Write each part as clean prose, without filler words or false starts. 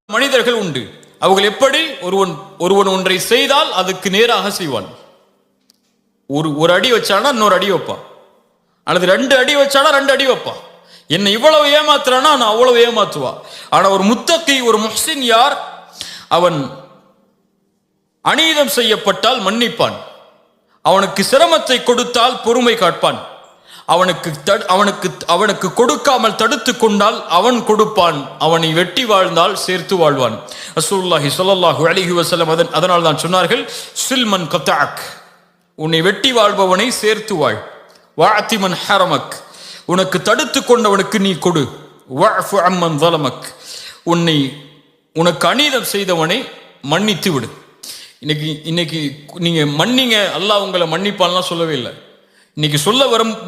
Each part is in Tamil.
மனிதர்கள் உண்டு. அவர்கள் எப்படி ஒருவன் ஒன்றை செய்தால் அதுக்கு நேராக செய்வான். ஒரு அடி வச்சானா இன்னொரு அடி வைப்பான், அல்லது 2 அடி வச்சானா 2 அடி வைப்பான். என்னை இவ்வளவு ஏமாத்துறானா நான் அவ்வளவு ஏமாத்துவா. ஆனா ஒரு முத்தகி, ஒரு முஹ்சின் யார்? அவன் அநீதம் செய்யப்பட்டால் மன்னிப்பான், அவனுக்கு சிரமத்தை கொடுத்தால் பொறுமை காட்பான், அவனுக்கு கொடுக்காமல் தடுத்து கொண்டால் அவன் கொடுப்பான், அவனை வெட்டி வாழ்ந்தால் சேர்த்து வாழ்வான். ரசூலுல்லாஹி ஸல்லல்லாஹு அலைஹி வஸல்லம் அதனால் தான் சொன்னார்கள், சில்மன் கதஅக், உன்னை வெட்டி வாழ்பவனை சேர்த்து வாழ். வஅதி மன் ஹரமக், உனக்கு தடுத்து கொண்டவனுக்கு நீ கொடு. வஅஃபு அம்மன் ஸலமக், உனக்கு அநீதம் செய்தவனை மன்னித்து விடு. இன்னைக்கு நீங்க மன்னிங்க, அல்லாஹ் உங்களை மன்னிப்பான்லாம் சொல்லவே இல்லை. இன்னைக்கு சொல்ல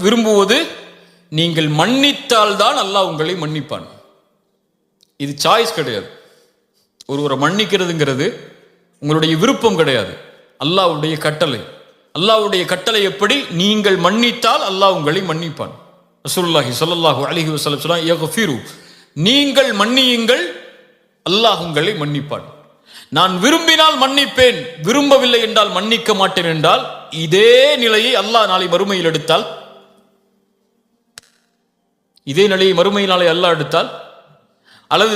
விரும்புவது, நீங்கள் மன்னித்தால் தான் அல்லாஹ் உங்களை மன்னிப்பான். இது சாய்ஸ் கிடையாது. ஒருவரை மன்னிக்கிறதுங்கிறது உங்களுடைய விருப்பம் கிடையாது, அல்லாஹ்வுடைய கட்டளை. அல்லாஹ்வுடைய கட்டளை எப்படி? நீங்கள் மன்னித்தால் அல்லாஹ் உங்களை மன்னிப்பான். ரசூலுல்லாஹி ஸல்லல்லாஹு அலைஹி வஸல்லம் சொன்னார், யக்ஃபிரு, நீங்கள் மன்னியுங்கள், அல்லாஹ் உங்களை மன்னிப்பான். நான் விரும்பினால் மன்னிப்பேன், விரும்பவில்லை என்றால் மன்னிக்க மாட்டேன் என்றால், இதே நிலையை அல்லாஹ் நாளை மறுமையில் எடுத்தால், இதே நிலையை மறுமையினாலே அல்லாஹ் எடுத்தால், அல்லது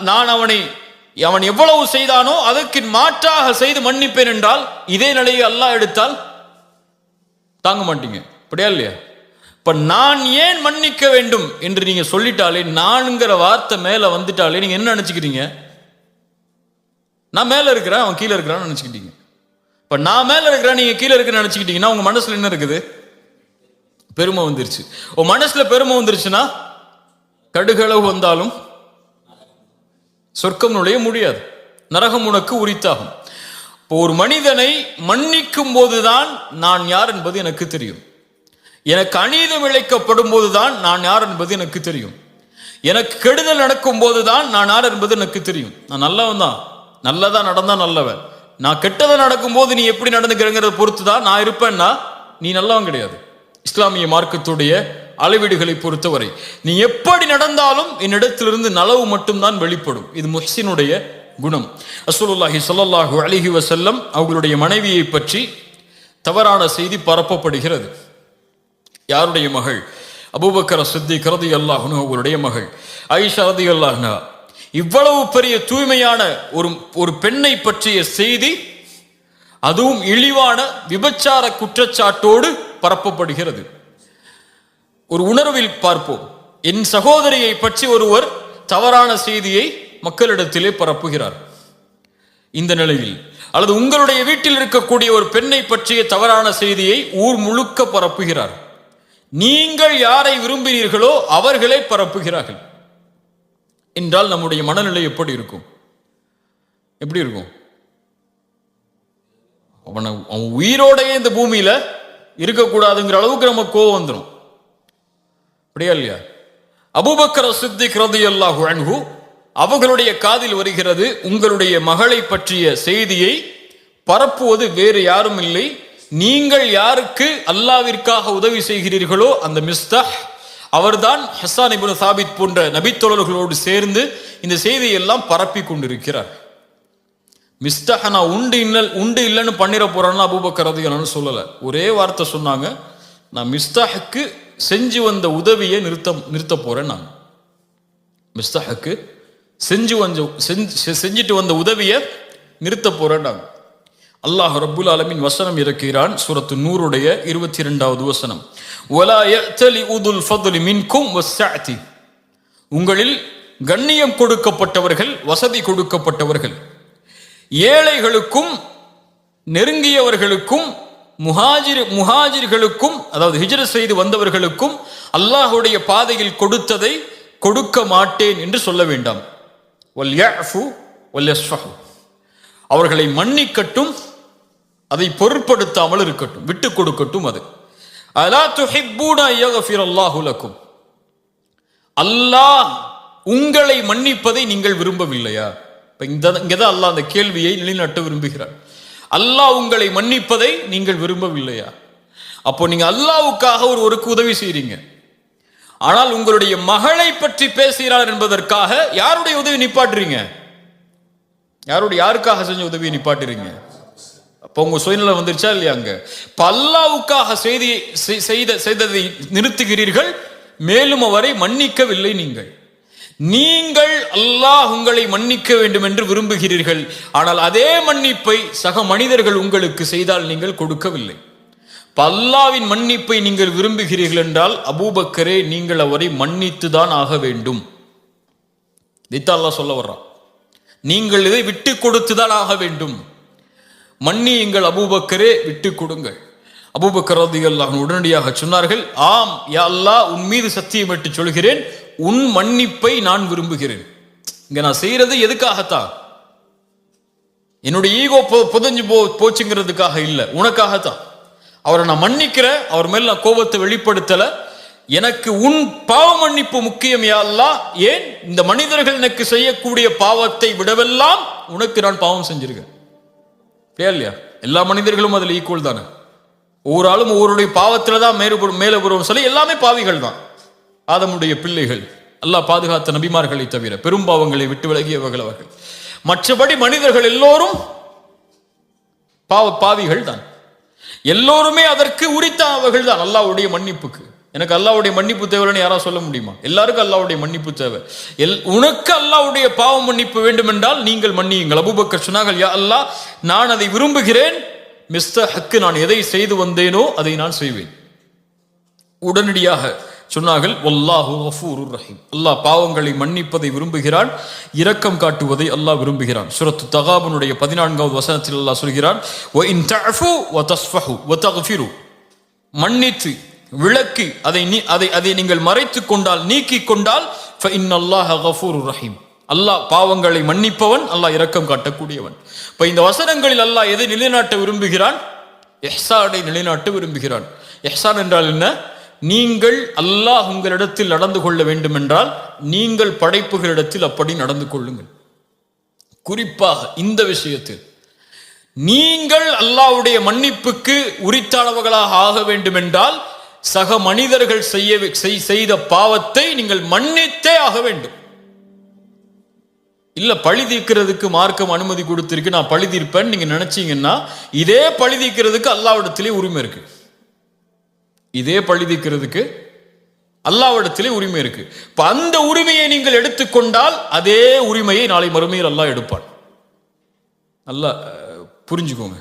நான் அவன் எவ்வளவு செய்தானோ அதற்கு மாற்றாக செய்து மன்னிப்பேன் என்றால், இதே நிலையை அல்லாஹ் எடுத்தால் தாங்க மாட்டீங்க. அப்படியா இல்லையா? இப்ப நான் ஏன் மன்னிக்க வேண்டும் என்று நீங்க சொல்லிட்டாலே, நான்ங்கிற வார்த்தை மேல வந்துட்டாலே நீங்க என்ன நினைச்சுக்கிறீங்க? நான் மேல இருக்கிறேன், அவன் கீழே இருக்கிறான்னு நினைச்சுக்கிட்டீங்க. இப்ப நான் மேல இருக்கிறேன், நீங்க கீழே இருக்கிற நினைச்சுக்கிட்டீங்கன்னா உங்க மனசுல என்ன இருக்குது? பெருமை வந்துருச்சு. உன் மனசுல பெருமை வந்துருச்சுன்னா கடுகளவு வந்தாலும் சொர்க்கம் நுழைய முடியாது, நரகம் உனக்கு உரித்தாகும். இப்போ ஒரு மனிதனை மன்னிக்கும் போதுதான் நான் யார் என்பது எனக்கு தெரியும். எனக்கு அநீதம் இழைக்கப்படும் போதுதான் நான் யார் என்பது எனக்கு தெரியும். எனக்கு கெடுதல் நடக்கும் போதுதான் நான் யார் என்பது எனக்கு தெரியும். நான் நல்லவன் தான், நல்லதா நடந்தா நல்லவன். நான் கெட்டதை நடக்கும் போது நீ எப்படி நடந்துக்கிறங்கிறத பொறுத்து தான் நான் இருப்பேன்னா நீ நல்லவன் கிடையாது. இஸ்லாமிய மார்க்கத்துடைய அளவீடுகளை பொறுத்தவரை நீ எப்படி நடந்தாலும் என்னிடத்திலிருந்து நலவு மட்டும்தான் வெளிப்படும். இது முஹ்சினுடைய குணம். ரசூலுல்லாஹி ஸல்லல்லாஹு அலைஹி வஸல்லம் அவர்களுடைய மனைவியை பற்றி தவறான செய்தி பரப்பப்படுகிறது. யாருடைய மகள்? அபூபக்கர் சித்திக் ரலியல்லாஹு அன்ஹு அவர்களுடைய மகள் ஆயிஷா ரலியல்லாஹு அன்ஹா. இவ்வளவு பெரிய தூய்மையான ஒரு பெண்ணை பற்றிய செய்தி, அதுவும் இழிவான விபச்சார குற்றச்சாட்டோடு பரப்பப்படுகிறது. ஒரு உணர்வில் பார்ப்போம். என் சகோதரியை பற்றி ஒருவர் தவறான செய்தியை மக்களிடத்திலே பரப்புகிறார். இந்த நிலையில், அல்லது உங்களுடைய வீட்டில் இருக்கக்கூடிய ஒரு பெண்ணை பற்றிய தவறான செய்தியை ஊர் முழுக்க பரப்புகிறார். நீங்கள் யாரை விரும்பினீர்களோ அவர்களே பரப்புகிறார்கள் என்றால் நம்முடைய மனநிலை எப்படி இருக்கும்? எப்படி இருக்கும்? அவன் உயிரோடையே இந்த பூமியில இருக்கக்கூடாதுங்கிற அளவுக்கு நம்ம கோபம் வந்துடும். அப்படியா இல்லையா? அபூபக்கர் சித்திக் ரலியல்லாஹு அன்ஹு அவர்களுடைய காதில் வருகிறது, உங்களுடைய மகளை பற்றிய செய்தியை பரப்புவது வேறு யாரும் இல்லை, நீங்கள் யாருக்கு அல்லாவிற்காக உதவி செய்கிறீர்களோ அந்த மிஸ்தாஹ் அவர்தான் ஹஸ்ஸான் இப்னு சாபித் போன்ற நபித்தோழர்களோடு சேர்ந்து இந்த செய்தியை எல்லாம் பரப்பி கொண்டிருக்கிறார். மிஸ்தாஹ் நான் உண்டு இல்லைன்னு பண்ணிட போறேன்னு அபூபக்கர் ரலியல்லாஹு சொல்லல. ஒரே வார்த்தை சொன்னாங்க, நான் மிஸ்தாஹுக்கு செஞ்சு வந்த உதவியை நிறுத்த போறேன். நான் மிஸ்தாஹுக்கு செஞ்சுட்டு வந்த உதவியை நிறுத்த போறேன். அல்லாஹ் ரப்புல் ஆலமீன் வசனம் இறக்கிறான். சூரத்து நூருடைய 22வது வசனம், வலா யஅ்தலி உதுல் ஃபத்லி மின்கும் வஸ்ஸஅதி, உங்களில் கண்ணியம் கொடுக்கப்பட்டவர்கள், வசதி கொடுக்கப்பட்டவர்கள், ஏழைகளுக்கும் நெருங்கியவர்களுக்கும் முஹாஜிர்களுக்கும், அதாவது ஹிஜ்ரத் செய்து வந்தவர்களுக்கும் அல்லாஹ்வுடைய பாதையில் கொடுத்ததை கொடுக்க மாட்டேன் என்று சொல்ல வேண்டாம். வல் யஅஃபு வல் யஸ்ஃபஹு, அவர்களை மன்னிக்கட்டும், அதை பொருட்படுத்தாமல் இருக்கட்டும், விட்டு கொடுக்கட்டும். அது அலா துஹிப்பூன யக்ஃபிரல்லாஹு லக்கும், அல்லாஹ் உங்களை மன்னிப்பதை நீங்கள் விரும்பவில்லையா? இங்கதான் அல்லாஹ் அந்த கேள்வியை நிலைநாட்ட விரும்புகிறார். அல்லாஹ் உங்களை மன்னிப்பதை நீங்கள் விரும்பவில்லையா? அப்போ நீங்க அல்லாஹ்வுக்காக ஒருவருக்கு உதவி செய்றீங்க, ஆனால் உங்களுடைய மகளை பற்றி பேசுகிறார் என்பதற்காக யாருடைய உதவி நிப்பாட்டுறீங்க? யாருக்காக செஞ்ச உதவியை நிப்பாட்டுறீங்க? அப்போ உங்க சுயநலம் வந்துருச்சா இல்லையாங்க? அல்லாஹ்வுக்காக செய்ததை நிறுத்துகிறீர்கள், மேலும் அவரை மன்னிக்கவில்லை. நீங்கள் அல்லாஹ் உங்களை மன்னிக்க வேண்டும் என்று விரும்புகிறீர்கள், ஆனால் அதே மன்னிப்பை சக மனிதர்கள் உங்களுக்கு செய்தால் நீங்கள் கொடுக்கவில்லை. அல்லாஹ்வின் மன்னிப்பை நீங்கள் விரும்புகிறீர்கள் என்றால் அபூபக்கரே நீங்கள் அவரை மன்னித்துதான் ஆக வேண்டும். இதைத்தான் அல்லாஹ் சொல்ல வர்றான். நீங்கள் இதை விட்டு கொடுத்துதான் ஆக வேண்டும். மன்னியுங்கள் அபூபக்கரே, விட்டு கொடுங்கள். அபூபக்கர் ரலியல்லாஹு அன்ஹு உடனடியாக சொன்னார்கள், ஆம் யா அல்லாஹ், உன் மீது சத்தியமிட்டு சொல்கிறேன், உன் மன்னிப்பை நான் விரும்புகிறேன். இங்க நான் செய்யறது எதுக்காகத்தான்? என்னுடைய ஈகோ புதஞ்சு போச்சுங்கிறதுக்காக இல்ல, உனக்காகத்தான். அவரை நான் மன்னிக்கிறேன், அவர் மேல நான் கோபத்தை வெளிப்படுத்தல. எனக்கு உன் பாவ மன்னிப்பு முக்கியம் யா அல்லாஹ். ஏன்? இந்த மனிதர்கள் எனக்கு செய்யக்கூடிய பாவத்தை விடவெல்லாம் உனக்கு நான் பாவம் செஞ்சிருக்கேன் இல்லையா? எல்லா மனிதர்களும் அதுல ஈக்குவல் தானே. ஒவ்வொரு ஆளும் ஒவ்வொருடைய பாவத்துல தான் மேல வருவோம் சொல்லி எல்லாமே பாவிகள் தான். ஆதமுடைய பிள்ளைகள், அல்லாஹ் பாதுகாத்த நபிமார்களை தவிர பெரும் பாவங்களை விட்டு விலகியவர்கள் அவர்கள். மற்றபடி மனிதர்கள் எல்லோரும் பாவிகள் தான். எல்லோருமே அதற்கு உரித்தானவர்கள் தான் அல்லாஹ்வுடைய மன்னிப்புக்கு. எனக்கு அல்லாஹ்வுடைய மன்னிப்பு தேவைன்னு யாரா சொல்ல முடியுமா? எல்லாருக்கும் அல்லாஹ்வுடைய மன்னிப்பு தேவை. உனக்கு அல்லாஹ்வுடைய பாவ மன்னிப்பு வேண்டும் என்றால் நீங்கள் மன்னியுங்கள். அபூபக்கர் சொன்னார்கள், யா அல்லாஹ், நான் அதை விரும்புகிறேன். மிஸ்டர் ஹக்கு, நான் எதை செய்து வந்தேனோ அதை நான் செய்வேன். உடனடியாக சொன்னார்கள், வல்லாஹு கஃபூருர் ரஹீம், அல்லாஹ் பாவங்களை மன்னிப்பதை விரும்புகிறான், இரக்கம் காட்டுவதை அல்லாஹ் விரும்புகிறான். சூரத்து தகாபுனுடைய 14வது வசனத்தில் அல்லாஹ் சொல்கிறான், வ இன் தஅஃபு வ தஸ்ஃபஹு வ தக்ஃபிரு, மன்னித்து விளக்கி அதை நீங்கள் மறைத்துக் கொண்டால், நீக்கிக் கொண்டால், ஃப இன்னல்லாஹ கஃபூருர் ரஹீம், அல்லாஹ் பாவங்களை மன்னிப்பவன், அல்லாஹ் இரக்கம் காட்டக்கூடியவன். இப்ப இந்த வசனங்களில் அல்லாஹ் எதை நிலைநாட்ட விரும்புகிறான்? இஹ்சானை நிலைநாட்ட விரும்புகிறான். இஹ்சான் என்றால் என்ன? நீங்கள் அல்லாஹ் உங்களிடத்தில் நடந்து கொள்ள வேண்டும் என்றால் நீங்கள் படைப்புகளிடத்தில் அப்படி நடந்து கொள்ளுங்கள். குறிப்பாக இந்த விஷயத்தில் நீங்கள் அல்லாஹ்வுடைய மன்னிப்புக்கு உரித்தானவர்களாக ஆக வேண்டும் என்றால் சக மனிதர்கள் செய்த பாவத்தை நீங்கள் மன்னித்தே ஆக வேண்டும். இல்ல பழி தீர்க்கிறதுக்கு மார்க்கம் அனுமதி கொடுத்திருக்கு, நான் பழி தீர்ப்பேன் நீங்க நினைச்சீங்கன்னா, இதே பழி தீர்க்கிறதுக்கு அல்லாஹ்விடத்திலே உரிமை இருக்கு. இதே பழி தீர்க்கிறதுக்கு அல்லாஹ்விடத்திலே உரிமை இருக்கு. இப்ப அந்த உரிமையை நீங்கள் எடுத்துக்கொண்டால் அதே உரிமையை நாளை மறுமையில் அல்லாஹ் எடுப்பான். நல்லா புரிஞ்சுக்கோங்க.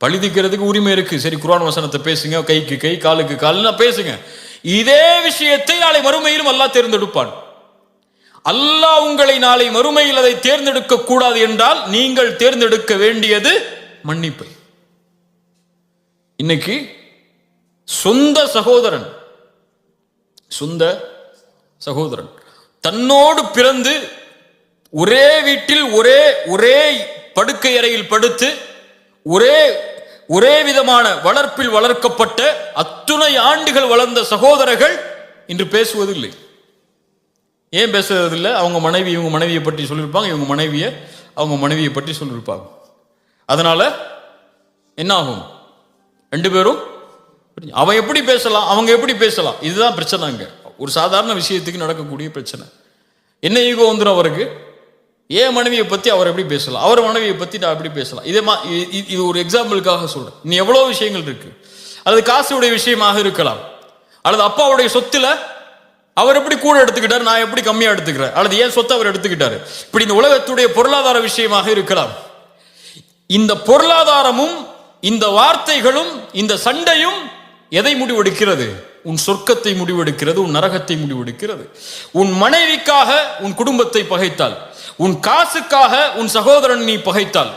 பழி தீர்க்கிறதுக்கு உரிமை இருக்கு, சரி, குர்ஆன் வசனத்தை பேசுங்க, கைக்கு கை காலுக்கு கால்னா பேசுங்க. இதே விஷயத்தை நாளை மறுமையிலும் அல்லாஹ் தேர்ந்தெடுப்பான். அல்லாஹ் உங்களை நாளை மறுமையில் அதை தேர்ந்தெடுக்க கூடாது என்றால் நீங்கள் தேர்ந்தெடுக்க வேண்டியது மன்னிப்பை. இன்னைக்கு சொந்த சகோதரன் தன்னோடு பிறந்து ஒரே வீட்டில் ஒரே படுக்கை அறையில் படுத்து ஒரே விதமான வளர்ப்பில் வளர்க்கப்பட்ட அத்துணை ஆண்டுகள் வளர்ந்த சகோதரர்கள் இன்று பேசுவதில்லை. ஏன் பேசுறதில்லை? அவங்க இவங்க மனைவியை பற்றி சொல்லியிருப்பாங்க, இவங்க அவங்க மனைவியை பற்றி சொல்லியிருப்பாங்க. அதனால என்ன ஆகும்? ரெண்டு பேரும் அவன் எப்படி பேசலாம், அவங்க எப்படி பேசலாம், இதுதான் பிரச்சனைங்க. ஒரு சாதாரண விஷயத்துக்கு நடக்கக்கூடிய பிரச்சனை. என்ன ஈகோ வந்துடும் அவருக்கு? ஏன் மனைவியை பத்தி அவர் எப்படி பேசலாம், அவர் மனைவியை பத்தி நான் எப்படி பேசலாம்? இது ஒரு எக்ஸாம்பிளுக்காக சொல்றேன். நீ எவ்வளவு விஷயங்கள் இருக்கு. அல்லது காசுடைய விஷயமாக இருக்கலாம், அல்லது அப்பாவுடைய சொத்துல அவர் எப்படி கூட எடுத்துக்கிட்டாரு, நான் எப்படி கம்மியா எடுத்துக்கிறேன், அல்லது ஏன் சொத்தை அவர் எடுத்துக்கிட்டாரு. இப்படி இந்த உலகத்துடைய பொருளாதார விஷயமாக இருக்கலாம். இந்த பொருளாதாரமும் இந்த வார்த்தைகளும் இந்த சண்டையும் எதை முடிவெடுக்கிறது? உன் சொர்க்கத்தை முடிவெடுக்கிறது, உன் நரகத்தை முடிவெடுக்கிறது. உன் மனைவிக்காக உன் குடும்பத்தை பகைத்தால், உன் காசுக்காக உன் சகோதரன் நீ பகைத்தால்,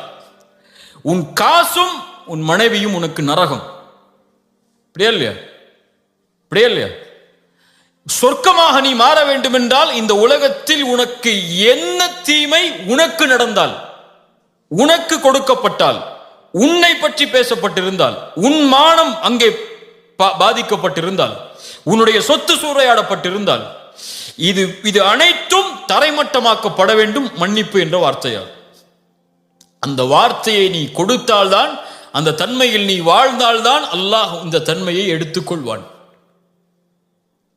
உன் காசும் உன் மனைவியும் உனக்கு நரகம். இப்படியா இல்லையா? சொர்க்கமாக நீ மாற வேண்டும் என்றால் இந்த உலகத்தில் உனக்கு என்ன தீமை உனக்கு நடந்தால், உனக்கு கொடுக்கப்பட்டால், உன்னை பற்றி பேசப்பட்டிருந்தால், உன் மானம் அங்கே பாதிக்கப்பட்டிருந்தால், உன்னுடைய சொத்து சூறையாடப்பட்டிருந்தால், இது அனைத்தும் தரைமட்டமாக்கப்பட வேண்டும் மன்னிப்பு என்ற வார்த்தையால். அந்த வார்த்தையை நீ கொடுத்தால்தான், அந்த தன்மையில் நீ வாழ்ந்தால்தான் அல்லாஹ் இந்த தன்மையை எடுத்துக்கொள்வான்.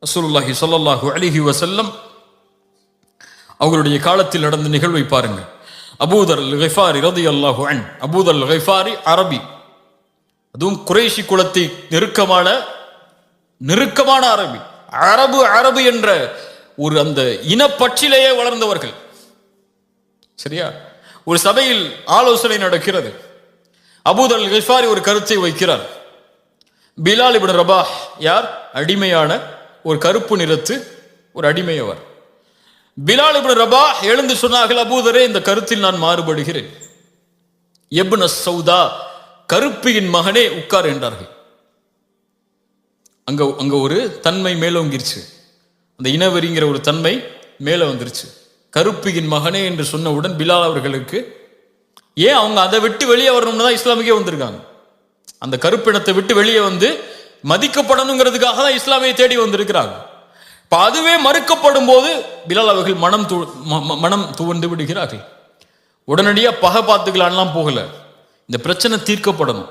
ரசூலுல்லாஹி ஸல்லல்லாஹு அலைஹி வஸல்லம் அவர்களுடைய காலத்தில் நடந்த நிகழ்வை பாருங்க. அபூதர் அல் கிஃபாரி ரலியல்லாஹு அன்ஹு. அபூதர் அல் கிஃபாரி அரபி, அதுவும் குறைஷி குலத்தை நெருக்கமான அரபி. அரபு என்ற ஒரு அந்த இனப்பற்றிலேயே வளர்ந்தவர்கள். சரியா? ஒரு சபையில் ஆலோசனை நடக்கிறது. அபூதர் அல் கிஃபாரி ஒரு கருத்தை வைக்கிறார். பிலால் இப்னு ரபாஹ் யார்? அடிமையான ஒரு கருப்பு நிறத்து ஒரு அடிமையவர். பிலால் இப்னு ரபாஹ் எழுந்து சொன்னார்கள், அபூதரே, இந்த கருத்தில் நான் மாறுபடுகிறேன். இப்னு சௌதா, கருப்பியின் மகனே, உட்கார் என்றார்கள். அங்க ஒரு தன்மை மேலோங்கிருச்சு. அந்த இனவெறிங்கிற ஒரு தன்மை மேல வந்துருச்சு. கருப்பியின் மகனே என்று சொன்னவுடன் பிலால் அவர்களுக்கு, ஏன் அவங்க அதை விட்டு வெளியே வரணும்னு தான் இஸ்லாமுக்கே வந்திருக்காங்க. அந்த கருப்பினத்தை விட்டு வெளியே வந்து மதிக்கப்படணுங்கிறதுக்காக தான் இஸ்லாமியை தேடி வந்திருக்கிறாங்க. இப்ப அதுவே மறுக்கப்படும் போது பிலால் அவர்கள் மனம் துவண்டு விடுகிறார்கள். உடனடியா பகை பார்த்துக்கலான்லாம் போகல. இந்த பிரச்சனை தீர்க்கப்படணும்.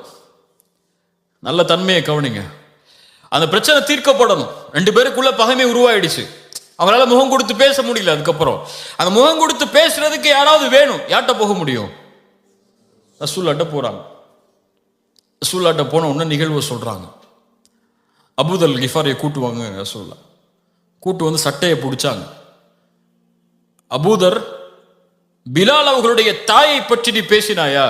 நல்ல தன்மையை கவனிங்க. அந்த பிரச்சனை தீர்க்கப்படணும். 2 பேருக்குள்ள பகைமை உருவாயிடுச்சு. அவங்களால முகம் கொடுத்து பேச முடியல. அதுக்கப்புறம் அந்த முகம் கொடுத்து பேசுறதுக்கு யாராவது வேணும். யார்கிட்ட போக முடியும்? ரசூலுல்லாஹ்ட்ட போறாங்க. ரசூலுல்லாஹ்ட்ட போன உடனே நிகழ்வு சொல்றாங்க. அபூதர் அல் கிஃபாரியை கூட்டுவாங்க. ரசூலுல்லாஹ் கூட்டு வந்து சட்டையை பிடிச்சாங்க. அபூதர், பிலால் அவர்களுடைய தாயை பற்றி நீ பேசினாயா?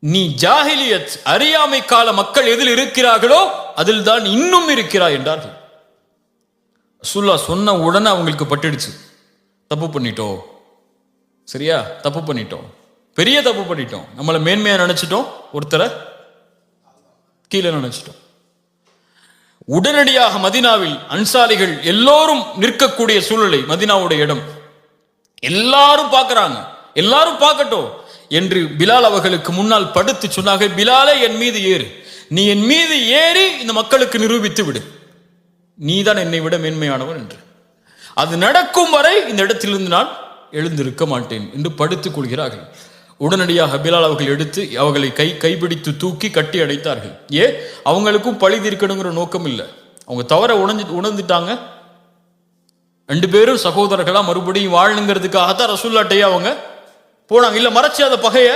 நீ ஜாஹிலியத் அறியாமை கால மக்கள் எதில் இருக்கிறார்களோ அதில் தான் இன்னும் இருக்கிறாய் என்றார்கள். ரசூலுல்லாஹ் சொன்ன உடனே அவங்களுக்கு பட்டுடுச்சு. தப்பு பண்ணிட்டோம். சரியா? தப்பு பண்ணிட்டோம். பெரிய தப்பு பண்ணிட்டோம். நம்மளை மேன்மையா நினைச்சிட்டோம், ஒருத்தரை கீழே நினைச்சிட்டோம். உடனடியாக மதீனாவில் அன்சாரிகள் எல்லோரும் நிற்கக்கூடிய சூழ்நிலை. மதீனாவுடைய இடம் எல்லாரும் பார்க்கறாங்க. எல்லாரும் பார்க்கட்டும் என்று பிலால் அவர்களுக்கு முன்னால் படுத்து சொன்னாங்க, பிலாலே, என் மீது ஏறு. நீ என் மீது ஏறி இந்த மக்களுக்கு நிரூபித்து விடு, நீதான் என்னை விட மேன்மையானவன் என்று. அது நடக்கும் வரை இந்த இடத்திலிருந்து நான் எழுந்திருக்க மாட்டேன் என்று படுத்துக் கொள்கிறார்கள். உடனடியாக பிலால் அவர்கள் எடுத்து அவர்களை கைப்பிடித்து தூக்கி கட்டி அடைத்தார்கள். அவங்களுக்கும் பழி தீர்க்கணுங்கிற நோக்கம் இல்லை. அவங்க தவற உணர்ந்துட்டாங்க. 2 பேரும் சகோதரர்களா மறுபடியும் வாழணுங்கிறதுக்காகத்தான் ரசூலுல்லாஹ்ட்டே அவங்க போனாங்க. இல்ல மறைச்சு அந்த பகையை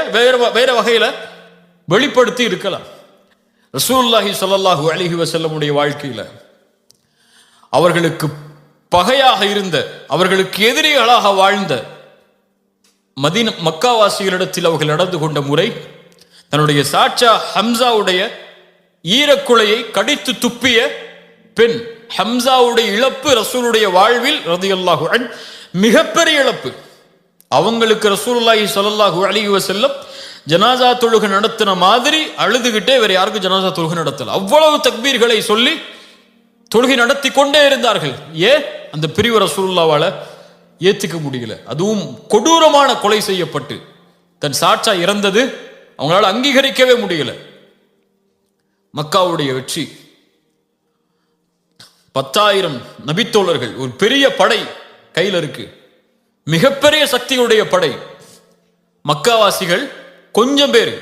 வேற வகையில வெளிப்படுத்தி இருக்கலாம். ரசூலுல்லாஹி ஸல்லல்லாஹு அலைஹி வஸல்லமுடைய வாழ்க்கையில அவர்களுக்கு பகையாக இருந்த, அவர்களுக்கு எதிரிகளாக வாழ்ந்த மக்காவாசிகளிடத்தில் அவர்கள் நடந்து கொண்ட முறை, தன்னுடைய சாட்சா ஹம்சாவுடைய ஈரக்குலையை கடித்து துப்பிய பெண். ஹம்சாவுடைய இழப்பு ரசூலுடைய வாழ்வில் ரலியல்லாஹு அன்ஹு மிகப்பெரிய இழப்பு. அவங்களுக்கு ரசூலுல்லாஹி ஸல்லல்லாஹு அலைஹி வஸல்லம் ஜனாசா தொழுகை நடத்தின மாதிரி அழுதுகிட்டே வேற யாருக்கும் ஜனாசா தொழுகை நடத்தல. அவ்வளவு தக்பீர்களை சொல்லி தொழுகை நடத்தி கொண்டே இருந்தார்கள். அந்த பிரிவு ரசூலுல்லாஹ்வால ஏத்துக்க முடியல. அதுவும் கொடூரமான கொலை செய்யப்பட்டு தன் சாட்சா இறந்தது அவங்களால அங்கீகரிக்கவே முடியல. மக்காவுடைய வெற்றி, 10,000 நபித்தோழர்கள், ஒரு பெரிய படை கையில் இருக்கு, மிகப்பெரிய சக்தியுடைய படை. மக்காவாசிகள் கொஞ்சம் பேர்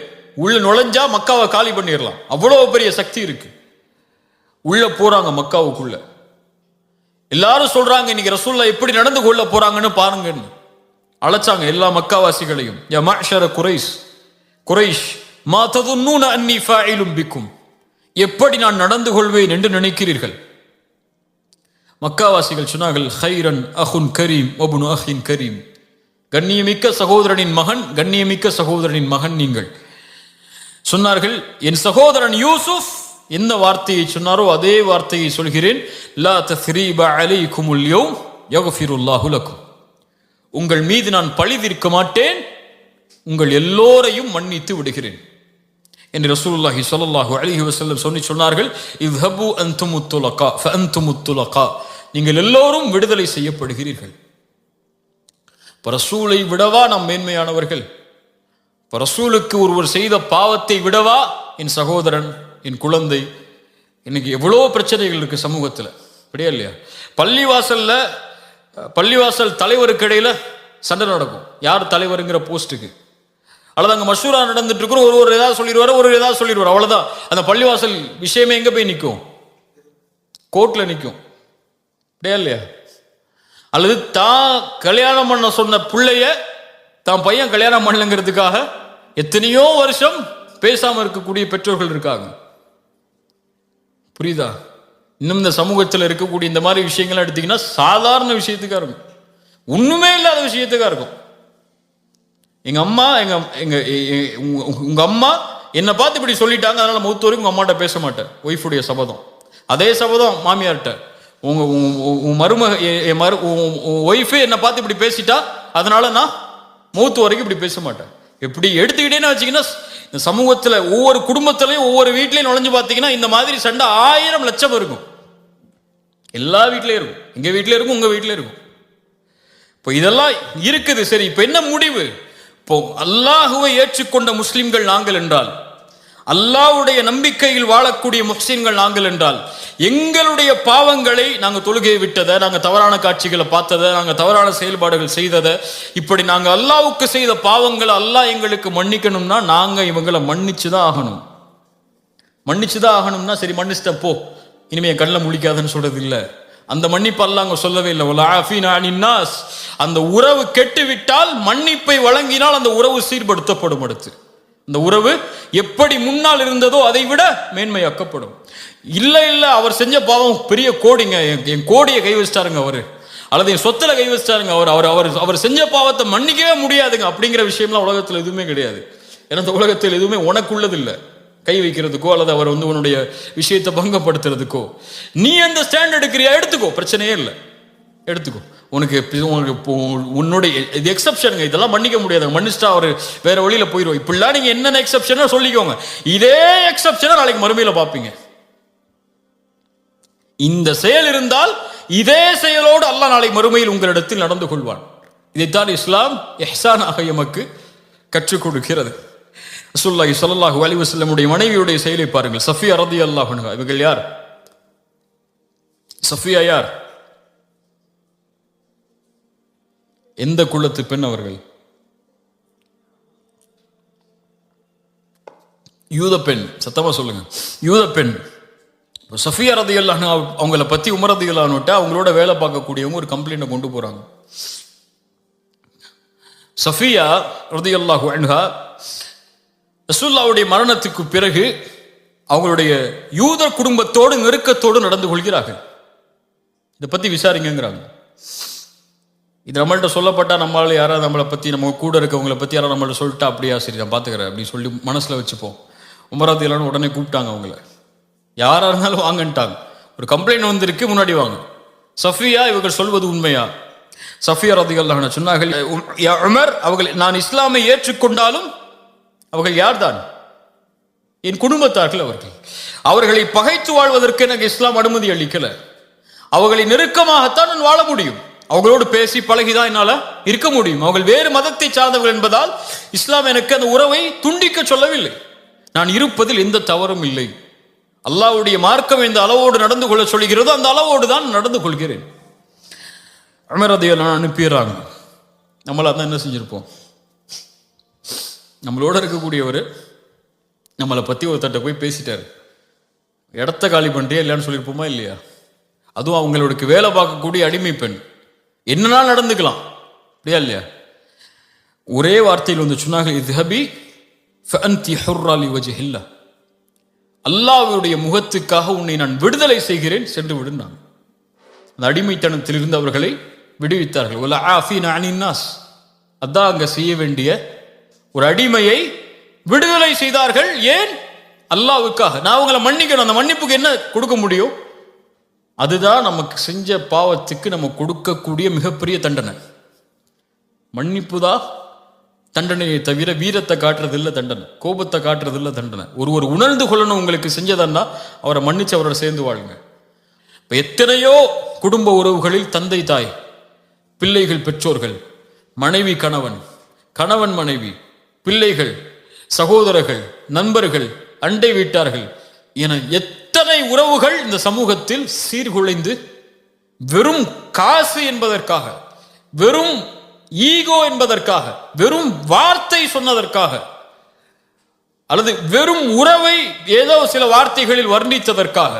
உள்ள நுழைஞ்சா மக்காவை காலி பண்ணிடலாம், அவ்வளவு பெரிய சக்தி இருக்கு. உள்ள போறாங்க மக்காவுக்குள்ள. எல்லாரும் சொல்றாங்க, இன்னைக்கு ரசூலுல்லாஹ் எப்படி நடந்து கொள்ள போறாங்கன்னு பாருங்கன்னு அழைச்சாங்க எல்லா மக்காவாசிகளையும். யா மஅஷர குரைஷ் மா ததுன்னூன அன்னி ஃபாயிலும் பிக்கும், எப்படி நான் நடந்து கொள்வேன் என்று நினைக்கிறீர்கள்? மக்காவாசிகள் சொன்னார்கள், ஹைரன் அஹுன் கரீம் வப்னு அஹின் கரீம், கண்ணியமிக்க சகோதரனின் மகன், கண்ணியமிக்க சகோதரனின் மகன் நீங்கள். சொன்னார்கள், என் சகோதரன் யூசுப் என்ன வார்த்தையை சொன்னாரோ அதே வார்த்தையை சொல்கிறேன். லா தஸ்ரீப அலைக்குமுல் யௌம் யக்ஃபிருல்லாஹு லக்கும், உங்கள் மீது நான் பழி தீர்க்க மாட்டேன், உங்கள் எல்லோரையும் மன்னித்து விடுகிறேன் என்று ரசூலுல்லாஹி ஸல்லல்லாஹு அலைஹி வஸல்லம் சொன்னார்கள். இத்ஹபு அன்துமுத் துலகா ஃபஅன்துமுத் துலகா, நீங்கள் எல்லோரும் விடுதலை செய்யப்படுகிறீர்கள். ரசூலை விடவா நாம் மேன்மையானவர்கள்? ரசூலுக்கு ஒருவர் செய்த பாவத்தை விடவா என் சகோதரன், என் குழந்தை? இன்னைக்கு எவ்வளோ பிரச்சனைகள் இருக்கு சமூகத்தில், அப்படியா இல்லையா? பள்ளிவாசல் தலைவருக்கு இடையில சண்டை நடக்கும், யார் தலைவருங்கிற போஸ்ட்டுக்கு. அல்லது அங்கே மஷூரா நடந்துட்டு இருக்கிறோம், ஒரு ஏதாவது சொல்லிடுவார், ஒரு ஏதாவது சொல்லிடுவார், அவ்வளோதான். அந்த பள்ளிவாசல் விஷயமே எங்கே போய் நிற்கும்? கோர்ட்டில் நிற்கும், அப்படியா இல்லையா? அல்லது தான் கல்யாணம் பண்ண சொன்ன பிள்ளைய தான் பையன் கல்யாணம் பண்ணலங்கிறதுக்காக எத்தனையோ வருஷம் பேசாம இருக்கக்கூடிய பெற்றோர்கள் இருக்காங்க. புரியுதா? இன்னும் இந்த சமூகத்தில் இருக்கக்கூடிய இந்த மாதிரி விஷயங்கள் எடுத்தீங்கன்னா சாதாரண விஷயத்துக்கா இருக்கும், ஒண்ணுமே இல்லாத விஷயத்துக்கா இருக்கும். எங்க அம்மா உங்க அம்மா என்னை பார்த்து இப்படி சொல்லிட்டாங்க, அதனால மௌத்து வரைக்கும் உங்க அம்மாட்ட பேச மாட்டேன். ஒய்ஃபுடைய சபதம். அதே சபதம் மாமியார்கிட்ட, ஒய்ஃபு என்னை பார்த்து இப்படி பேசிட்டா, அதனால நான் மௌத்து வரைக்கும் இப்படி பேச மாட்டேன். எப்படி எடுத்துக்கிட்டேன்னு வச்சீங்கன்னா, இந்த சமூகத்தில் ஒவ்வொரு குடும்பத்திலையும் ஒவ்வொரு வீட்லையும் நுழைஞ்சு பார்த்தீங்கன்னா இந்த மாதிரி சண்டை 1000 லட்சம் இருக்கும். எல்லா வீட்லயும் இருக்கும், எங்க வீட்லயும் இருக்கும், உங்க வீட்லயும் இருக்கும். இப்போ இதெல்லாம் இருக்குது. சரி, இப்போ என்ன முடிவு? இப்போ அல்லாஹுவை ஏற்றுக்கொண்ட முஸ்லிம்கள் நாங்கள் என்றால், அல்லாஹ்வுடைய நம்பிக்கையில் வாழக்கூடிய முஸ்லிம்கள் நாங்கள் என்றால், எங்களுடைய பாவங்களை நாங்கள் தொழுகையை விட்டதை, நாங்கள் தவறான காட்சிகளை பார்த்ததை, நாங்கள் தவறான செயல்பாடுகள் செய்ததை, இப்படி நாங்கள் அல்லாஹ்வுக்கு செய்த பாவங்களை அல்லாஹ் எங்களுக்கு மன்னிக்கணும்னா நாங்கள் இவங்களை மன்னிச்சுதான் ஆகணும். மன்னிச்சுதான் ஆகணும்னா சரி மன்னிச்சிட்ட போ, இனிமே என் கண்ணில் முழிக்காதுன்னு சொல்றது இல்லை. அந்த மன்னிப்பு அல்லாஹ் அங்க சொல்லவே இல்லை. அந்த உறவு கெட்டுவிட்டால் மன்னிப்பை வழங்கினால் அந்த உறவு சீர்படுத்தப்படும். அடுத்து இந்த உறவு எப்படி முன்னால் இருந்ததோ அதை விட மேன்மையாக்கப்படும். இல்லை இல்லை அவர் செஞ்ச பாவம் பெரிய கோடிங்க, என் கோடியை கை வச்சிட்டாருங்க அவரு, அல்லது என் சொத்துல கை வச்சிட்டாருங்க அவர், அவர் அவர் அவர் செஞ்ச பாவத்தை மன்னிக்கவே முடியாதுங்க அப்படிங்கிற விஷயம்லாம் உலகத்தில் எதுவுமே கிடையாது. ஏன்னா இந்த உலகத்தில் எதுவுமே உனக்குள்ளது இல்லை கை வைக்கிறதுக்கோ அல்லது அவர் உன்னுடைய விஷயத்தை பங்கப்படுத்துறதுக்கோ. நீ அந்த ஸ்டாண்ட் எடுக்கிறியா, எடுத்துக்கோ, பிரச்சனையே இல்லை, எடுத்துக்கோ. உனக்கு உன்னுடைய இது எக்ஸப்ஷனுங்க, இதெல்லாம் மன்னிக்க முடியாது, மன்னிச்சிட்டா அவர் வேற வழியில போயிடுவோம். இப்படிலாம் நீங்க என்னென்ன எக்ஸப்ஷனா சொல்லிக்கோங்க. இதே எக்ஸப்ஷனை நாளைக்கு மறுமையில பார்ப்பீங்க. இந்த செயல் இருந்தால் இதே செயலோடு அல்லாஹ் நாளை மறுமையில் உங்களிடத்தில் நடந்து கொள்வான். இதைத்தான் இஸ்லாம் இஹ்சானாக எமக்கு கற்றுக் கொடுக்கிறது. ரசூலுல்லாஹி ஸல்லல்லாஹு அலைஹி வஸல்லமுடைய மனைவியுடைய செயலை பாருங்கள். சஃபியா ரலியல்லாஹு அன்ஹா, இவர்கள் யார்? சஃபியா யார்? எந்த குலத்து பெண் அவர்கள்? யூத பெண். சத்தமா சொல்லுங்க, யூத பெண். சஃபியா ரலியல்லாஹு அன்ஹா அவங்கள பத்தி உமர் ரலியல்லாஹு அன்ஹு அவங்களோட வேலை பார்க்கக்கூடியவங்க ஒரு கம்ப்ளைண்ட்டை கொண்டு போறாங்க. சஃபியா ரலியல்லாஹு அன்ஹா ரசூலுல்லாஹ்வுடைய மரணத்துக்கு பிறகு அவங்களுடைய யூத குடும்பத்தோடு நெருக்கத்தோடு நடந்து கொள்கிறார்கள். இதை பத்தி விசாரிங்கிறாங்க. இது நம்மள்ட்ட சொல்லப்பட்டா நம்மளால யாராவது நம்மளை பத்தி, நம்ம கூட இருக்கவங்களை பத்தி யாராவது நம்மள்ட்ட சொல்லிட்டா, அப்படியா சரி நான் பாத்துக்கிறேன் அப்படின்னு சொல்லி மனசுல வச்சுப்போம். உமர் ரலியல்லாஹு அன்ஹு உடனே கூப்பிட்டாங்க அவங்கள. யாரா இருந்தாலும் வாங்கன்ட்டாங்க. ஒரு கம்ப்ளைண்ட் வந்திருக்கு, முன்னாடி வாங்க. சஃபியா, இவர்கள் சொல்வது உண்மையா? சஃபியா ரலியல்லாஹு அன்ஹா சொன்னார்கள், யா உமர், அவர்கள் நான் இஸ்லாமை ஏற்றுக்கொண்டாலும் அவர்கள் யார்தான்? என் குடும்பத்தார்கள். அவர்களை பகைத்து வாழ்வதற்கு எனக்கு இஸ்லாம் அனுமதி அளிக்கல. அவர்களை நெருக்கமாகத்தான் நான் வாழ முடியும், அவங்களோடு பேசி பழகிதான் என்னால இருக்க முடியும். அவர்கள் வேறு மதத்தை சார்ந்தவர்கள் என்பதால் இஸ்லாம் எனக்கு அந்த உறவை துண்டிக்க சொல்லவில்லை. நான் இருப்பதில் எந்த தவறும் இல்லை. அல்லாஹ்வுடைய மார்க்கம் எந்த அளவோடு நடந்து கொள்ள சொல்கிறதோ அந்த அளவோடு தான் நடந்து கொள்கிறேன். உமர் ரலியல்லாஹு அன்ஹு அனுப்பிடுறாங்க. நம்மள அதான் என்ன செஞ்சிருப்போம்? நம்மளோட இருக்கக்கூடியவர் நம்மளை பத்தி ஒருத்தட்ட போய் பேசிட்டாரு, இடத்த காலி பண்ணிட்டே இல்லைன்னு சொல்லியிருப்போமா இல்லையா? அதுவும் அவங்களுக்கு வேலை பார்க்கக்கூடிய அடிமை பெண், என்னன்னா நடந்துக்கலாம், அப்படியா இல்லையா? ஒரே வார்த்தையில் வந்து சொன்னாங்க, இத்ஹபி ஃபஅன்தி ஹுர்ரா லிவஜ்ஹில்லாஹ், அல்லாஹ்வுடைய முகத்துக்காக உன்னை நான் விடுதலை செய்கிறேன், சென்று விடுனாங்க. அந்த அடிமைத்தனத்தில் இருந்து அவர்களை விடுவித்தார்கள். வலா ஆஃபீனா அனின் நாஸ், அதான் அங்க செய்ய வேண்டிய ஒரு அடிமையை விடுதலை செய்தார்கள். ஏன்? அல்லாஹ்வுக்காக. நான் அவங்களை மன்னிக்கணும். அந்த மன்னிப்புக்கு என்ன கொடுக்க முடியும்? அதுதான் நமக்கு செஞ்ச பாவத்துக்கு நம்ம கொடுக்கக்கூடிய மிகப்பெரிய தண்டனை. மன்னிப்பு தான் தண்டனையை தவிர வீரத்தை காட்டுறது இல்லை தண்டனை, கோபத்தை காட்டுறது இல்லை தண்டனை. ஒருவர் உணர்ந்து கொள்ளணும் உங்களுக்கு செஞ்சதன்னா அவரை மன்னிச்சு அவரோட சேர்ந்து வாழுங்க. இப்ப எத்தனையோ குடும்ப உறவுகளில் தந்தை தாய், பிள்ளைகள் பெற்றோர்கள், மனைவி கணவன், கணவன் மனைவி, பிள்ளைகள், சகோதரர்கள், நண்பர்கள், அண்டை வீட்டார்கள் என எத்தனை உறவுகள் இந்த சமூகத்தில் சீர்குலைந்து வெறும் காசு என்பதற்காக, வெறும் ஈகோ என்பதற்காக, வெறும் வார்த்தை சொன்னதற்காக, அல்லது வெறும் உறவை ஏதோ சில வார்த்தைகளில் வர்ணித்ததற்காக,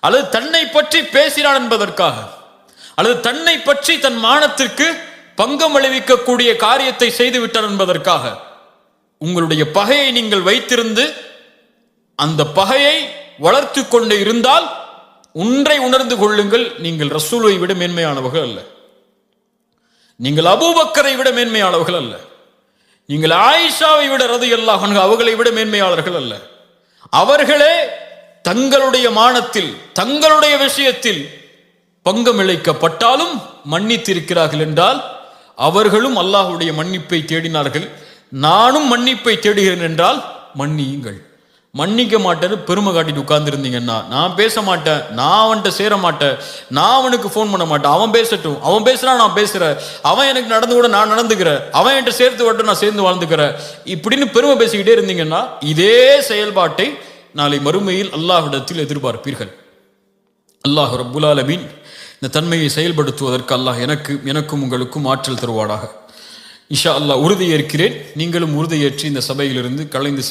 அல்லது தன்னை பற்றி பேசினான் என்பதற்காக, அல்லது தன்னை பற்றி தன் மானத்திற்கு பங்கம் விளைவிக்கக்கூடிய காரியத்தை செய்து விட்டார் என்பதற்காக உங்களுடைய பகையை நீங்கள் வைத்திருந்து அந்த பகையை வளர்த்து கொண்டு இருந்தால் ஒன்றை உணர்ந்து கொள்ளுங்கள், நீங்கள் ரசூலை விட மேன்மையானவர்கள் அல்ல, நீங்கள் அபூபக்கரை விட மேன்மையானவர்கள் அல்ல, நீங்கள் ஆயிஷாவை விட ரலியல்லாஹு அன்ஹா அவர்களை விட மேன்மையாளர்கள் அல்ல. அவர்களே தங்களுடைய மானத்தில் தங்களுடைய விஷயத்தில் பங்கம் இழைக்கப்பட்டாலும் மன்னித்திருக்கிறார்கள் என்றால் அவர்களும் அல்லாஹ்வுடைய மன்னிப்பை தேடினார்கள். நானும் மன்னிப்பை தேடுகிறேன் என்றால் மன்னியுங்கள். மன்னிக்க மாட்டேன்னு பெருமை காட்டிட்டு உட்கார்ந்துருந்தீங்கன்னா, நான் பேச மாட்டேன், நான் அவன்கிட்ட சேர மாட்டேன், நான் அவனுக்கு ஃபோன் பண்ண மாட்டேன், அவன் பேசட்டும், அவன் பேசுறான் நான் பேசுறேன், அவன் எனக்கு நடந்து கூட நான் நடந்துக்கிறேன், அவன் என்கிட்ட சேர்த்து வரட்டும் நான் சேர்ந்து வாழ்ந்துக்கிறேன், இப்படின்னு பெருமை பேசிக்கிட்டே இருந்தீங்கன்னா இதே செயல்பாட்டை நாளை மறுமையில் அல்லாஹ்விடத்தில் எதிர்பார்ப்பீர்கள். அல்லாஹ் ரப்புல் ஆலமீன் இந்த தன்மையை செயல்படுத்துவதற்கு அல்லாஹ் எனக்கும் உங்களுக்கும் ஆற்றல் தருவானாக. இன்ஷா அல்லாஹ் உறுதியேற்கிறேன். நீங்களும் உறுதியேற்றி இந்த சபையிலிருந்து கலைந்து